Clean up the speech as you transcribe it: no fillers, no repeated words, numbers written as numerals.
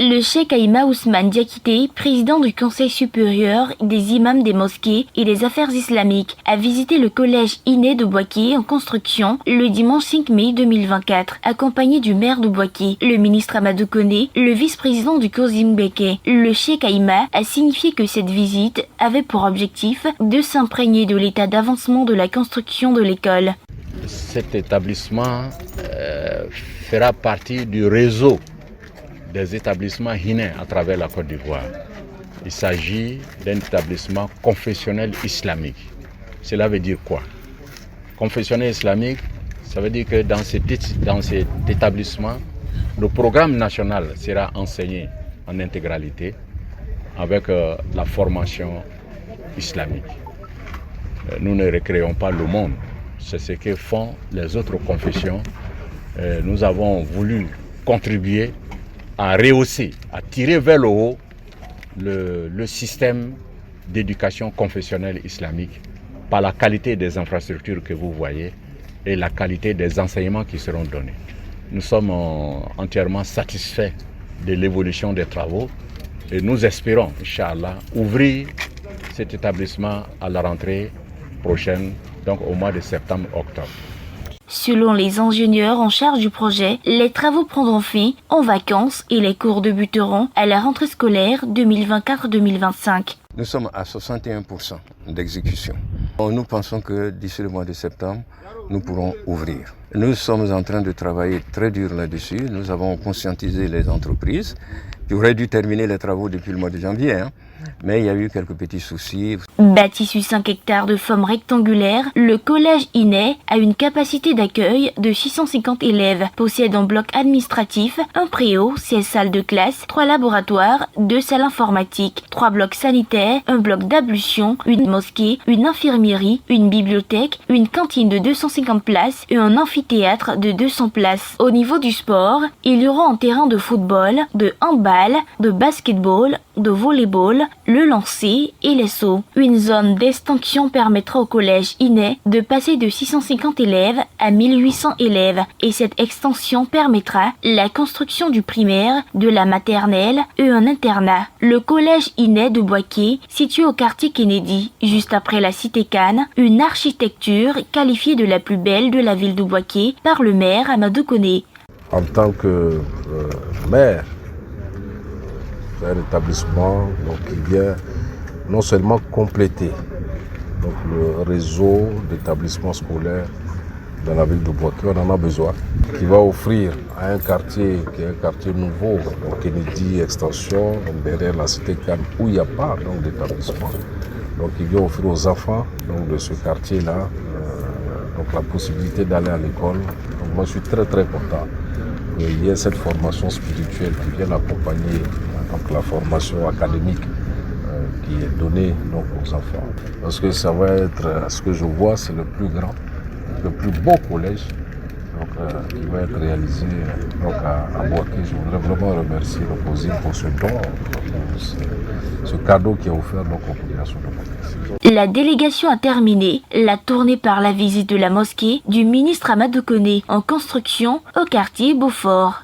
Le cheikh Aïma Ousmane Diakité, président du Conseil supérieur des imams des mosquées et des affaires islamiques, a visité le collège Iné de Boaké en construction le dimanche 5 mai 2024, accompagné du maire de Boaké, le ministre Amadou Koné, le vice-président du Kozim Beke. Le cheikh Aïma a signifié que cette visite avait pour objectif de s'imprégner de l'état d'avancement de la construction de l'école. Cet établissement fera partie du réseau des établissements Iné à travers la Côte d'Ivoire. Il s'agit d'un établissement confessionnel islamique. Cela veut dire quoi? Confessionnel islamique, ça veut dire que dans cet établissement, le programme national sera enseigné en intégralité avec la formation islamique. Nous ne recréons pas le monde, c'est ce que font les autres confessions. Nous avons voulu contribuer à rehausser, à tirer vers le haut le système d'éducation confessionnelle islamique par la qualité des infrastructures que vous voyez et la qualité des enseignements qui seront donnés. Nous sommes entièrement satisfaits de l'évolution des travaux et nous espérons, Inch'Allah, ouvrir cet établissement à la rentrée prochaine, donc au mois de septembre-octobre. Selon les ingénieurs en charge du projet, les travaux prendront fin en vacances et les cours débuteront à la rentrée scolaire 2024-2025. Nous sommes à 61% d'exécution. Nous pensons que d'ici le mois de septembre, nous pourrons ouvrir. Nous sommes en train de travailler très dur là-dessus. Nous avons conscientisé les entreprises qui auraient dû terminer les travaux depuis le mois de janvier. Mais il y a eu quelques petits soucis. Bâti sur 5 hectares de forme rectangulaire, le collège Iné a une capacité d'accueil de 650 élèves, possède un bloc administratif, un préau, 16 salles de classe, 3 laboratoires, 2 salles informatiques, 3 blocs sanitaires, un bloc d'ablution, une mosquée, une infirmerie, une bibliothèque, une cantine de 250 places et un amphithéâtre de 200 places. Au niveau du sport, il y aura un terrain de football, de handball, de basketball, de volleyball, le lancer et les sauts. Une zone d'extension permettra au collège Iné de passer de 650 élèves à 1800 élèves et cette extension permettra la construction du primaire, de la maternelle et un internat. Le collège Iné de Boaké, situé au quartier Kennedy, juste après la cité Cannes, une architecture qualifiée de la plus belle de la ville de Boaké par le maire Amadou Koné. En tant que maire, un établissement qui vient non seulement compléter le réseau d'établissements scolaires dans la ville de Boaké, on en a besoin, qui va offrir à un quartier qui est un quartier nouveau, au Kennedy Extension, derrière la cité Cannes, où il n'y a pas d'établissement. Donc il vient offrir aux enfants de ce quartier-là la possibilité d'aller à l'école. Donc moi je suis très très content qu'il y ait cette formation spirituelle qui vienne accompagner la formation académique qui est donnée aux enfants. Parce que ça va être, ce que je vois, c'est le plus grand, le plus beau collège qui va être réalisé à Boaké. Je voudrais vraiment remercier le COSIM pour ce don, ce cadeau qui est offert aux populations de Boaké. La délégation a terminé la tournée par la visite de la mosquée du ministre Amadou Koné en construction au quartier Beaufort.